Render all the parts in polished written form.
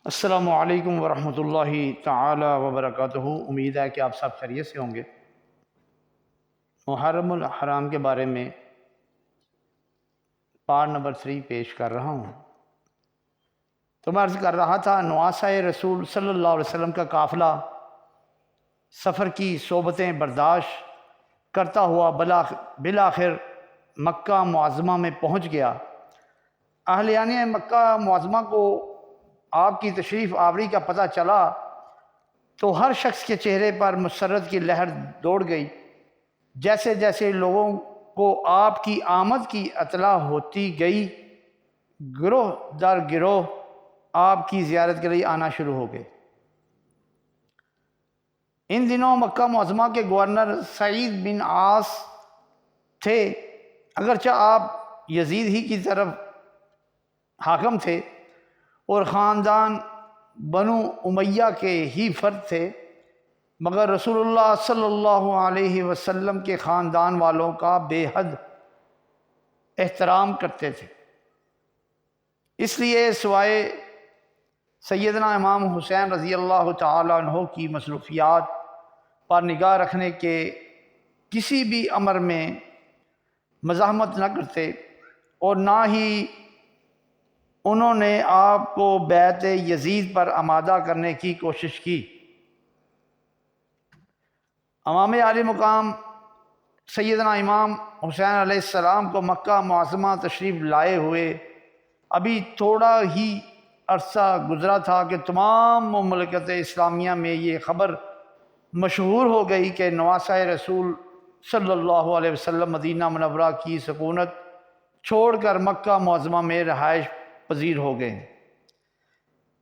السلام علیکم ورحمۃ اللہ تعالی وبرکاتہ۔ امید ہے کہ آپ سب خیریت سے ہوں گے۔ محرم الحرام کے بارے میں پارٹ نمبر 3 پیش کر رہا ہوں۔ تو میں عرض کر رہا تھا نواسۂ رسول صلی اللہ علیہ وسلم کا قافلہ سفر کی صحبتیں برداشت کرتا ہوا بالآخر مکہ معظمہ میں پہنچ گیا۔ اہلیان مکہ معظمہ کو آپ کی تشریف آوری کا پتہ چلا تو ہر شخص کے چہرے پر مسرت کی لہر دوڑ گئی۔ جیسے جیسے لوگوں کو آپ کی آمد کی اطلاع ہوتی گئی، گروہ در گروہ آپ کی زیارت کے لیے آنا شروع ہو گئے۔ ان دنوں مکہ معظمہ کے گورنر سعید بن عاص تھے۔ اگرچہ آپ یزید ہی کی طرف حاکم تھے اور خاندان بنو امیہ کے ہی فرد تھے، مگر رسول اللہ صلی اللہ علیہ وسلم کے خاندان والوں کا بے حد احترام کرتے تھے۔ اس لیے سوائے سیدنا امام حسین رضی اللہ تعالیٰ عنہ کی مصروفیات پر نگاہ رکھنے کے کسی بھی امر میں مزاحمت نہ کرتے، اور نہ ہی انہوں نے آپ کو بیعت یزید پر آمادہ کرنے کی کوشش کی۔ امام عالی مقام سیدنا امام حسین علیہ السلام کو مکہ معظمہ تشریف لائے ہوئے ابھی تھوڑا ہی عرصہ گزرا تھا کہ تمام مملکت اسلامیہ میں یہ خبر مشہور ہو گئی کہ نواسۂ رسول صلی اللہ علیہ وسلم مدینہ منورہ کی سکونت چھوڑ کر مکہ معظمہ میں رہائش پذیر ہو گئے۔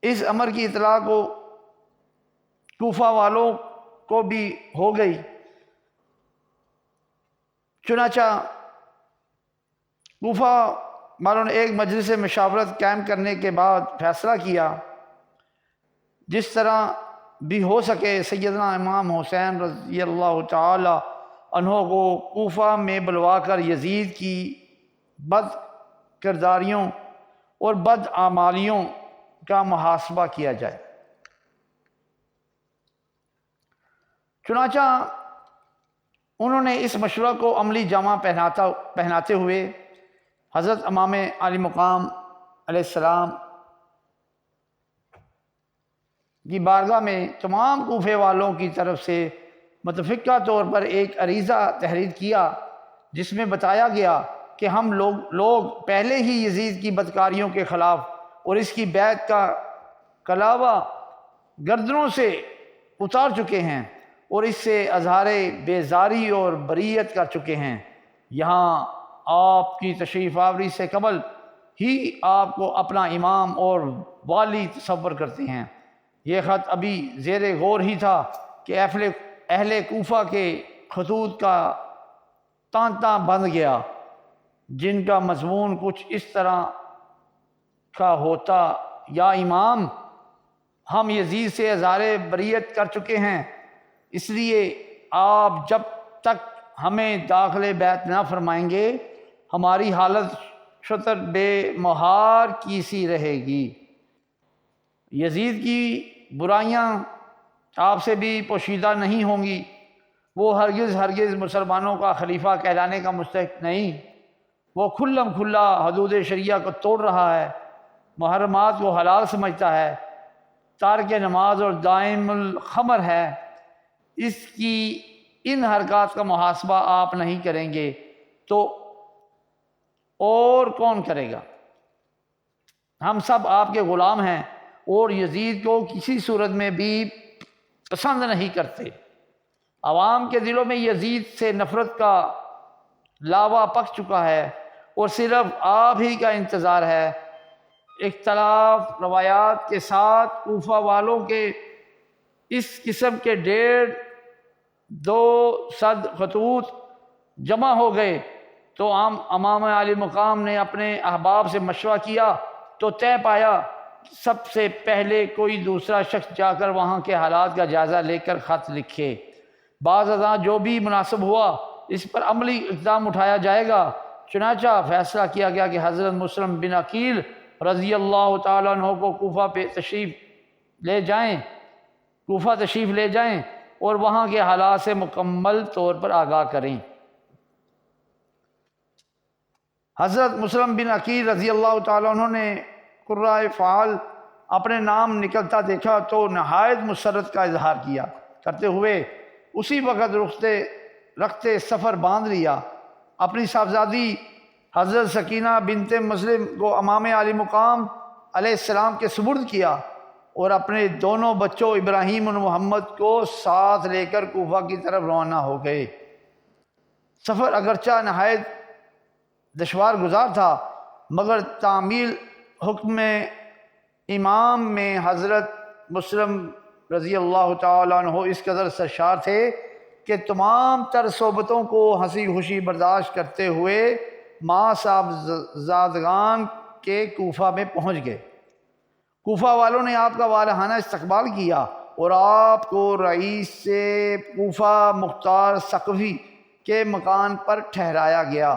اس امر کی اطلاع کو کوفہ والوں کو بھی ہو گئی۔ چنانچہ کوفہ والوں نے ایک مجلس مشاورت قائم کرنے کے بعد فیصلہ کیا جس طرح بھی ہو سکے سیدنا امام حسین رضی اللہ تعالی عنہ کو کوفہ میں بلوا کر یزید کی بد کرداریوں اور بد اعمالیوں کا محاسبہ کیا جائے۔ چنانچہ انہوں نے اس مشورہ کو عملی جامہ پہناتے ہوئے حضرت امام علی مقام علیہ السلام کی بارگاہ میں تمام کوفے والوں کی طرف سے متفقہ طور پر ایک عریضہ تحریر کیا، جس میں بتایا گیا کہ ہم لوگ پہلے ہی یزید کی بدکاریوں کے خلاف اور اس کی بیعت کا کلاوہ گردنوں سے اتار چکے ہیں اور اس سے اظہار بیزاری اور بریت کر چکے ہیں۔ یہاں آپ کی تشریف آوری سے قبل ہی آپ کو اپنا امام اور والی تصور کرتے ہیں۔ یہ خط ابھی زیر غور ہی تھا کہ اہل کوفہ کے خطوط کا تانتا بند گیا، جن کا مضمون کچھ اس طرح کا ہوتا: یا امام، ہم یزید سے اظہار بریت کر چکے ہیں، اس لیے آپ جب تک ہمیں داخل بیت نہ فرمائیں گے ہماری حالت شتر بے مہار کی سی رہے گی۔ یزید کی برائیاں آپ سے بھی پوشیدہ نہیں ہوں گی۔ وہ ہرگز مسلمانوں کا خلیفہ کہلانے کا مستحق نہیں۔ وہ کھلم کھلا حدود شریعہ کو توڑ رہا ہے، محرمات کو حلال سمجھتا ہے، تارک نماز اور دائم الخمر ہے۔ اس کی ان حرکات کا محاسبہ آپ نہیں کریں گے تو اور کون کرے گا؟ ہم سب آپ کے غلام ہیں اور یزید کو کسی صورت میں بھی پسند نہیں کرتے۔ عوام کے دلوں میں یزید سے نفرت کا لاوا پک چکا ہے اور صرف آپ ہی کا انتظار ہے۔ اختلاف روایات کے ساتھ کوفہ والوں کے اس قسم کے 150 خطوط جمع ہو گئے تو امام علی مقام نے اپنے احباب سے مشورہ کیا تو طے پایا سب سے پہلے کوئی دوسرا شخص جا کر وہاں کے حالات کا جائزہ لے کر خط لکھے۔ بعض ازاں جو بھی مناسب ہوا اس پر عملی اقدام اٹھایا جائے گا۔ چنانچہ فیصلہ کیا گیا کہ حضرت مسلم بن عقیل رضی اللہ تعالیٰ عنہ کو کوفہ پہ تشریف لے جائیں، کوفہ تشریف لے جائیں اور وہاں کے حالات سے مکمل طور پر آگاہ کریں۔ حضرت مسلم بن عقیل رضی اللہ تعالیٰ عنہ نے قرہ فعال اپنے نام نکلتا دیکھا تو نہایت مسرت کا اظہار کیا کرتے ہوئے اسی وقت رختے سفر باندھ لیا، اپنی صاحبزادی حضرت سکینہ بنت مسلم کو امام علی مقام علیہ السلام کے سپرد کیا اور اپنے دونوں بچوں ابراہیم اور محمد کو ساتھ لے کر کوفہ کی طرف روانہ ہو گئے۔ سفر اگرچہ نہایت دشوار گزار تھا، مگر تعمیل حکم امام میں حضرت مسلم رضی اللہ تعالیٰ عنہ اس قدر سرشار تھے کہ تمام تر صحبتوں کو ہنسی خوشی برداشت کرتے ہوئے ماں صاحب زادگان کے کوفہ میں پہنچ گئے۔ کوفہ والوں نے آپ کا والہانہ استقبال کیا اور آپ کو رئیس سے کوفہ مختار ثقفی کے مکان پر ٹھہرایا گیا۔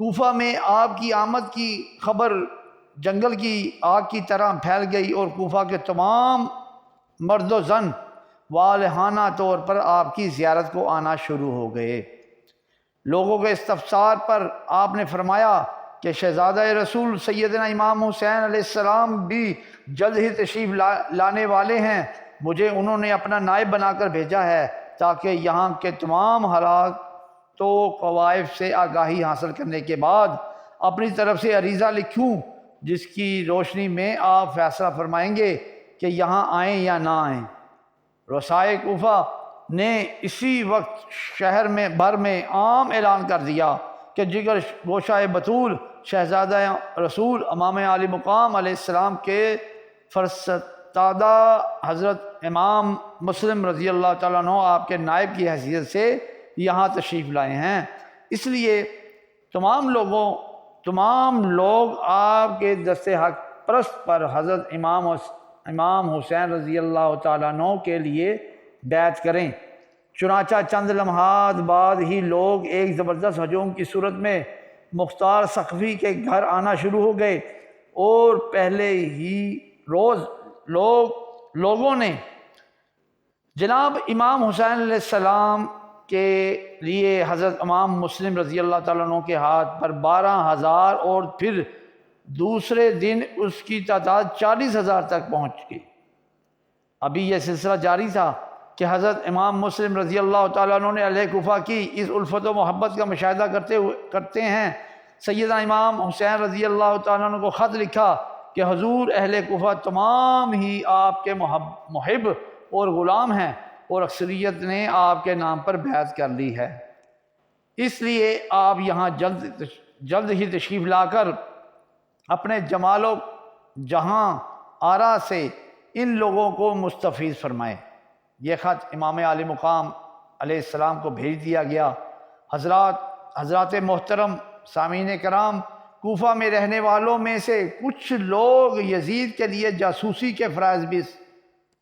کوفہ میں آپ کی آمد کی خبر جنگل کی آگ کی طرح پھیل گئی اور کوفہ کے تمام مرد و زن والہانہ طور پر آپ کی زیارت کو آنا شروع ہو گئے۔ لوگوں کے استفسار پر آپ نے فرمایا کہ شہزادہ رسول سیدنا امام حسین علیہ السلام بھی جلد ہی تشریف لانے والے ہیں، مجھے انہوں نے اپنا نائب بنا کر بھیجا ہے تاکہ یہاں کے تمام حالات تو قوائف سے آگاہی حاصل کرنے کے بعد اپنی طرف سے عریضہ لکھوں جس کی روشنی میں آپ فیصلہ فرمائیں گے کہ یہاں آئیں یا نہ آئیں۔ رؤسائے کوفہ نے اسی وقت شہر میں بھر میں عام اعلان کر دیا کہ جگر گوشہ بطول شہزادہ رسول امام علی مقام علیہ السلام کے فرستادہ حضرت امام مسلم رضی اللہ تعالیٰ عنہ آپ کے نائب کی حیثیت سے یہاں تشریف لائے ہیں، اس لیے تمام لوگ آپ کے دست حق پرست پر حضرت امام حسین رضی اللہ تعالیٰ عنہ کے لیے بیعت کریں۔ چنانچہ چند لمحات بعد ہی لوگ ایک زبردست ہجوم کی صورت میں مختار ثقفی کے گھر آنا شروع ہو گئے اور پہلے ہی روز لوگوں نے جناب امام حسین علیہ السلام کے لیے حضرت امام مسلم رضی اللہ تعالیٰ عنہ کے ہاتھ پر 12,000 اور پھر دوسرے دن اس کی تعداد 40,000 تک پہنچ گئی۔ ابھی یہ سلسلہ جاری تھا کہ حضرت امام مسلم رضی اللہ تعالیٰ عنہ نے اہل کوفہ کی اس الفت و محبت کا مشاہدہ کرتے ہیں سیدنا امام حسین رضی اللہ تعالیٰ عنہ کو خط لکھا کہ حضور اہل کوفہ تمام ہی آپ کے محب اور غلام ہیں اور اکثریت نے آپ کے نام پر بیعت کر لی ہے، اس لیے آپ یہاں جلد ہی تشریف لا کر اپنے جمال و جہاں آرا سے ان لوگوں کو مستفیض فرمائیں۔ یہ خط امام علی مقام علیہ السلام کو بھیج دیا گیا۔ حضرات محترم سامعین کرام، کوفہ میں رہنے والوں میں سے کچھ لوگ یزید کے لیے جاسوسی کے فرائض بھی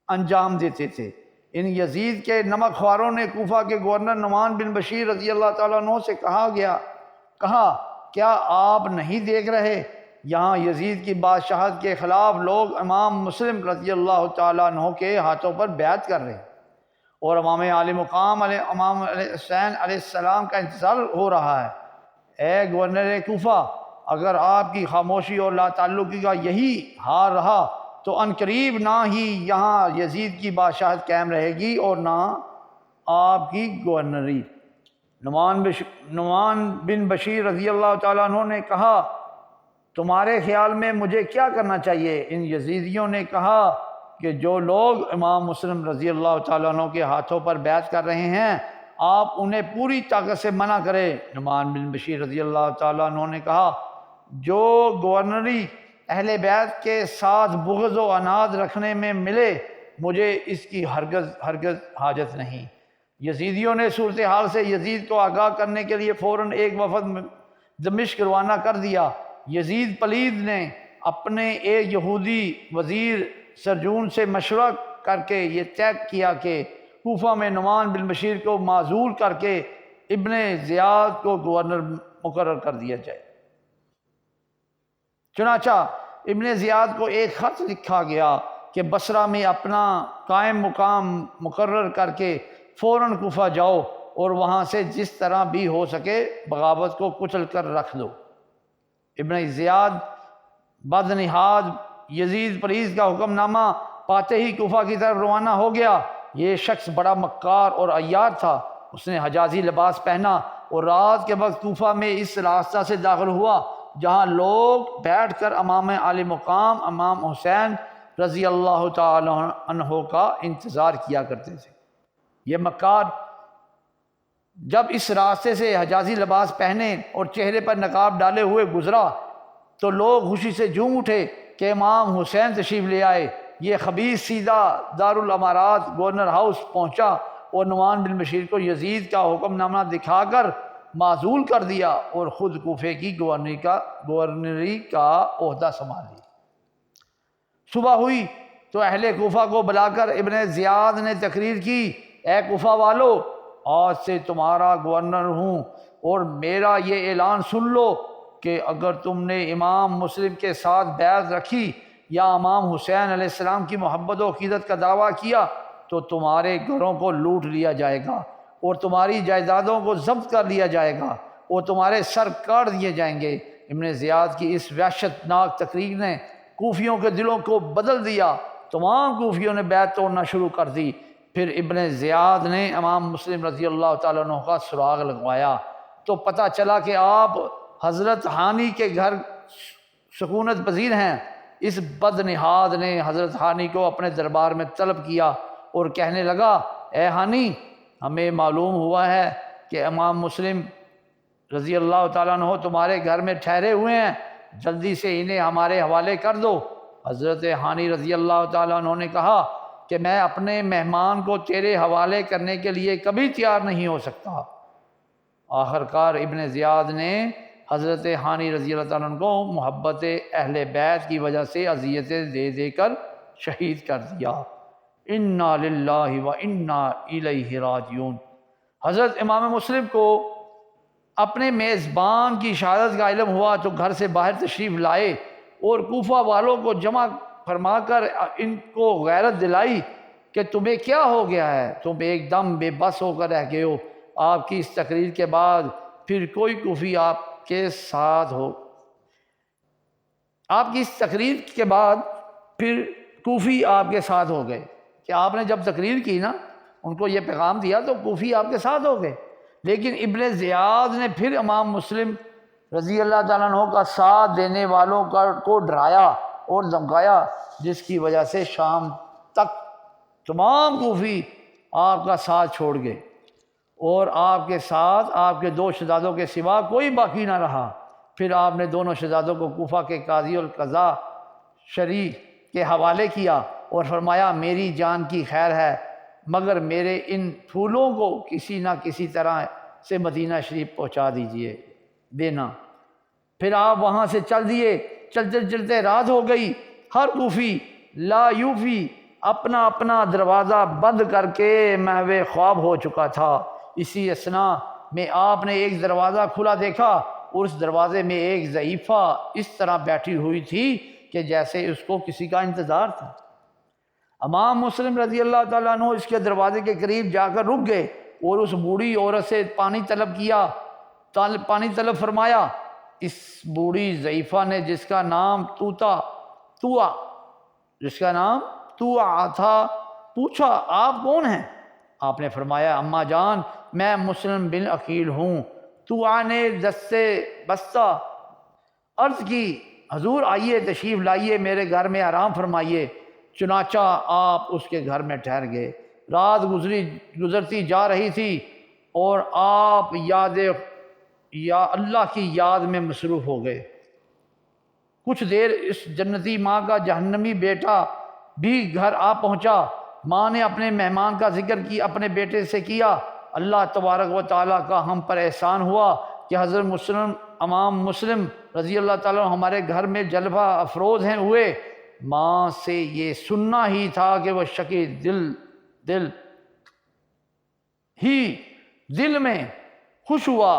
انجام دیتے تھے۔ ان یزید کے نمک خواروں نے کوفہ کے گورنر نعمان بن بشیر رضی اللہ تعالیٰ عنہ سے کہا کیا آپ نہیں دیکھ رہے یہاں یزید کی بادشاہت کے خلاف لوگ امام مسلم رضی اللہ تعالیٰ عنہ کے ہاتھوں پر بیعت کر رہے ہیں اور امام علی مقام امام حسین علیہ السلام کا انتظار ہو رہا ہے۔ اے گورنر کوفہ، اگر آپ کی خاموشی اور لا تعلقی کا یہی حال رہا تو عنقریب نہ ہی یہاں یزید کی بادشاہت قائم رہے گی اور نہ آپ کی گورنری۔ نعمان بن بشیر رضی اللہ تعالیٰ عنہ نے کہا تمہارے خیال میں مجھے کیا کرنا چاہیے؟ ان یزیدیوں نے کہا کہ جو لوگ امام مسلم رضی اللہ تعالیٰ عنہ کے ہاتھوں پر بیعت کر رہے ہیں آپ انہیں پوری طاقت سے منع کریں۔ نعمان بن بشیر رضی اللہ تعالیٰ عنہ نے کہا جو گورنری اہل بیت کے ساتھ بغض و عناد رکھنے میں ملے مجھے اس کی ہرگز حاجت نہیں۔ یزیدیوں نے صورتحال سے یزید کو آگاہ کرنے کے لیے فوراً ایک وفد دمشق روانہ کر دیا۔ یزید پلید نے اپنے ایک یہودی وزیر سرجون سے مشورہ کر کے یہ طے کیا کہ کوفہ میں نعمان بن بشیر کو معزول کر کے ابن زیاد کو گورنر مقرر کر دیا جائے۔ چنانچہ ابن زیاد کو ایک خط لکھا گیا کہ بصرہ میں اپنا قائم مقام مقرر کر کے فوراً کوفہ جاؤ اور وہاں سے جس طرح بھی ہو سکے بغاوت کو کچل کر رکھ دو۔ ابن زیاد بدنہاد یزید پریز کا حکم نامہ پاتے ہی کوفہ کی طرف روانہ ہو گیا۔ یہ شخص بڑا مکار اور عیار تھا۔ اس نے حجازی لباس پہنا اور رات کے وقت کوفہ میں اس راستہ سے داخل ہوا جہاں لوگ بیٹھ کر امام عالی مقام امام حسین رضی اللہ تعالی عنہ کا انتظار کیا کرتے تھے۔ یہ مکار جب اس راستے سے حجازی لباس پہنے اور چہرے پر نقاب ڈالے ہوئے گزرا تو لوگ خوشی سے جھوم اٹھے کہ امام حسین تشریف لے آئے۔ یہ خبیث سیدھا دارالامارات گورنر ہاؤس پہنچا اور نعمان بن بشیر کو یزید کا حکم نامہ دکھا کر معزول کر دیا اور خود کوفے کی گورنری کا عہدہ سنبھال لیا۔ صبح ہوئی تو اہل کوفہ کو بلا کر ابن زیاد نے تقریر کی، اے کوفہ والو، آج سے تمہارا گورنر ہوں اور میرا یہ اعلان سن لو کہ اگر تم نے امام مسلم کے ساتھ بیعت رکھی یا امام حسین علیہ السلام کی محبت و عقیدت کا دعویٰ کیا تو تمہارے گھروں کو لوٹ لیا جائے گا اور تمہاری جائیدادوں کو ضبط کر لیا جائے گا اور تمہارے سر کاٹ دیے جائیں گے۔ ابن زیاد کی اس وحشت ناک تقریر نے کوفیوں کے دلوں کو بدل دیا۔ تمام کوفیوں نے بیعت توڑنا شروع کر دی۔ پھر ابن زیاد نے امام مسلم رضی اللہ تعالیٰ عنہ کا سراغ لگوایا تو پتہ چلا کہ آپ حضرت ہانی کے گھر سکونت پذیر ہیں۔ اس بدنہاد نے حضرت ہانی کو اپنے دربار میں طلب کیا اور کہنے لگا، اے ہانی، ہمیں معلوم ہوا ہے کہ امام مسلم رضی اللہ تعالیٰ عنہ تمہارے گھر میں ٹھہرے ہوئے ہیں، جلدی سے انہیں ہمارے حوالے کر دو۔ حضرت ہانی رضی اللہ تعالیٰ عنہ نے کہا کہ میں اپنے مہمان کو تیرے حوالے کرنے کے لیے کبھی تیار نہیں ہو سکتا۔ آخر کار ابن زیاد نے حضرت ہانی رضی اللہ تعالیٰ عنہ کو محبت اہل بیت کی وجہ سے اذیتیں دے دے کر شہید کر دیا۔ انا للہ و انا الیہ راجعون۔ حضرت امام مسلم کو اپنے میزبان کی شہادت کا علم ہوا تو گھر سے باہر تشریف لائے اور کوفہ والوں کو جمع فرما کر ان کو غیرت دلائی کہ تمہیں کیا ہو گیا ہے، تم ایک دم بے بس ہو کر رہ گئے ہو۔ آپ کی اس تقریر کے بعد پھر کوئی کوفی آپ کے ساتھ ہو آپ کی اس تقریر کے بعد پھر کوفی آپ کے ساتھ ہو گئے کہ آپ نے جب تقریر کی نا، ان کو یہ پیغام دیا تو کوفی آپ کے ساتھ ہو گئے۔ لیکن ابن زیاد نے پھر امام مسلم رضی اللہ تعالیٰ عنہ کا ساتھ دینے والوں کو ڈرایا اور دھمکایا، جس کی وجہ سے شام تک تمام کوفی آپ کا ساتھ چھوڑ گئے اور آپ کے ساتھ آپ کے دو شہزادوں کے سوا کوئی باقی نہ رہا۔ پھر آپ نے دونوں شہزادوں کو کوفہ کے قاضی القضاء شریع کے حوالے کیا اور فرمایا، میری جان کی خیر ہے مگر میرے ان پھولوں کو کسی نہ کسی طرح سے مدینہ شریف پہنچا دینا۔ پھر آپ وہاں سے چل دیے۔ چلتے چلتے رات ہو گئی۔ ہر کوفی لا یوفی اپنا اپنا دروازہ بند کر کے محو خواب ہو چکا تھا۔ اسی اثناء میں آپ نے ایک دروازہ کھلا دیکھا اور اس دروازے میں ایک ضعیفہ اس طرح بیٹھی ہوئی تھی کہ جیسے اس کو کسی کا انتظار تھا۔ امام مسلم رضی اللہ تعالیٰ عنہ اس کے دروازے کے قریب جا کر رک گئے اور اس بوڑھی عورت سے پانی طلب فرمایا۔ اس بوڑھی ضعیفہ نے جس کا نام توا تھا پوچھا، آپ کون ہیں؟ آپ نے فرمایا، اماں جان، میں مسلم بن عقیل ہوں۔ توا نے دستے بستہ عرض کی، حضور آئیے، تشریف لائیے، میرے گھر میں آرام فرمائیے۔ چنانچہ آپ اس کے گھر میں ٹھہر گئے۔ رات گزرتی جا رہی تھی اور آپ یا اللہ کی یاد میں مصروف ہو گئے۔ کچھ دیر اس جنتی ماں کا جہنمی بیٹا بھی گھر آ پہنچا۔ ماں نے اپنے مہمان کا ذکر اپنے بیٹے سے کیا۔ اللہ تبارک و تعالیٰ کا ہم پر احسان ہوا کہ حضرت امام مسلم رضی اللہ تعالیٰ ہمارے گھر میں جلوہ افروز ہیں ہوئے۔ ماں سے یہ سننا ہی تھا کہ وہ شکی دل میں خوش ہوا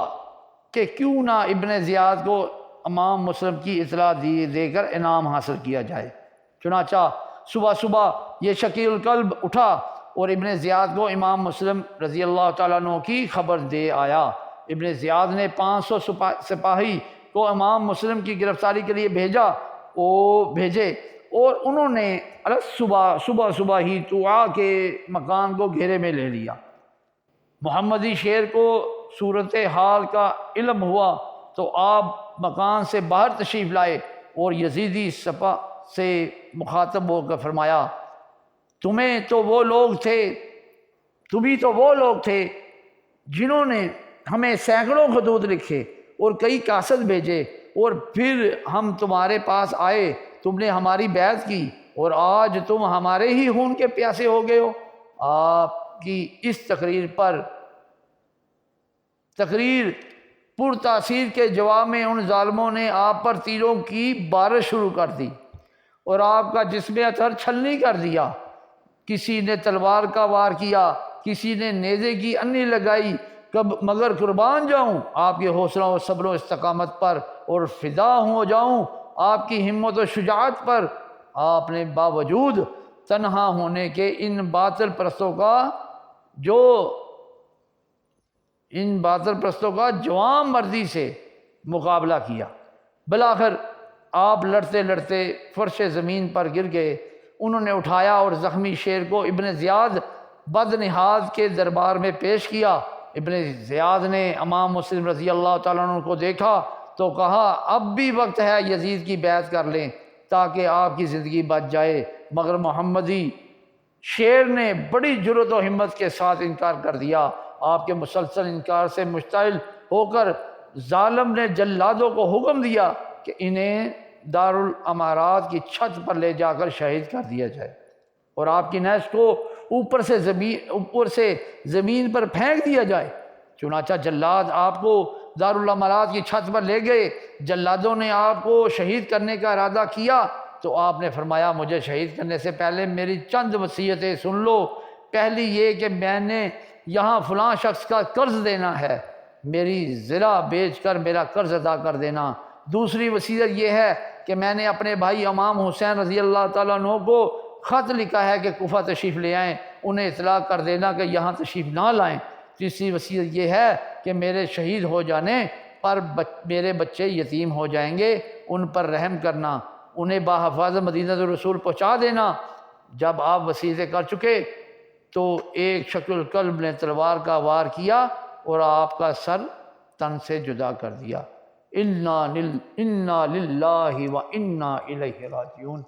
کہ کیوں نہ ابن زیاد کو امام مسلم کی اطلاع دے کر انعام حاصل کیا جائے۔ چنانچہ صبح صبح یہ شکیل القلب اٹھا اور ابن زیاد کو امام مسلم رضی اللہ تعالیٰ عنہ کی خبر دے آیا۔ ابن زیاد نے 500 سپاہی کو امام مسلم کی گرفتاری کے لیے بھیجے اور انہوں نے صبح ہی طوعا کے مکان کو گھیرے میں لے لیا۔ محمدی شیر کو صورتحال کا علم ہوا تو آپ مکان سے باہر تشریف لائے اور یزیدی سپہ سے مخاطب ہو کر فرمایا، تمہیں تو وہ لوگ تھے جنہوں نے ہمیں سینکڑوں خطوط لکھے اور کئی قاصد بھیجے، اور پھر ہم تمہارے پاس آئے، تم نے ہماری بیعت کی، اور آج تم ہمارے ہی خون کے پیاسے ہو گئے ہو۔ آپ کی اس تقریر پر تاثیر کے جواب میں ان ظالموں نے آپ پر تیروں کی بارش شروع کر دی اور آپ کا جسم اطہر چھلنی کر دیا۔ کسی نے تلوار کا وار کیا، کسی نے نیزے کی انی لگائی، مگر قربان جاؤں آپ کے حوصلہ و صبر و استقامت پر، اور فدا ہو جاؤں آپ کی ہمت و شجاعت پر۔ آپ نے باوجود تنہا ہونے کے ان باطل پرستوں کا جوان مردی سے مقابلہ کیا۔ بالآخر آپ لڑتے لڑتے فرش زمین پر گر گئے۔ انہوں نے اٹھایا اور زخمی شیر کو ابن زیاد بدنہاد کے دربار میں پیش کیا۔ ابن زیاد نے امام مسلم رضی اللہ تعالیٰ عنہ کو دیکھا تو کہا، اب بھی وقت ہے یزید کی بیعت کر لیں تاکہ آپ کی زندگی بچ جائے، مگر محمدی شیر نے بڑی جرأت و ہمت کے ساتھ انکار کر دیا۔ آپ کے مسلسل انکار سے مشتعل ہو کر ظالم نے جلادوں کو حکم دیا کہ انہیں دارالامارات کی چھت پر لے جا کر شہید کر دیا جائے اور آپ کی نحس کو اوپر سے زمین پر پھینک دیا جائے۔ چنانچہ جلاد آپ کو دارالامارات کی چھت پر لے گئے۔ جلادوں نے آپ کو شہید کرنے کا ارادہ کیا تو آپ نے فرمایا، مجھے شہید کرنے سے پہلے میری چند وصیتیں سن لو۔ پہلی یہ کہ میں نے یہاں فلاں شخص کا قرض دینا ہے، میری زرع بیچ کر میرا قرض ادا کر دینا۔ دوسری وصیت یہ ہے کہ میں نے اپنے بھائی امام حسین رضی اللہ تعالیٰ عنہ کو خط لکھا ہے کہ کوفہ تشریف لے آئیں، انہیں اطلاع کر دینا کہ یہاں تشریف نہ لائیں۔ تیسری وصیت یہ ہے کہ میرے شہید ہو جانے پر میرے بچے یتیم ہو جائیں گے، ان پر رحم کرنا، انہیں بحفاظت مدینہ رسول پہنچا دینا۔ جب آپ وصیتیں کر چکے تو ایک شکل القلب نے تلوار کا وار کیا اور آپ کا سر تن سے جدا کر دیا۔ انا للہ و انا الیہ راجعون۔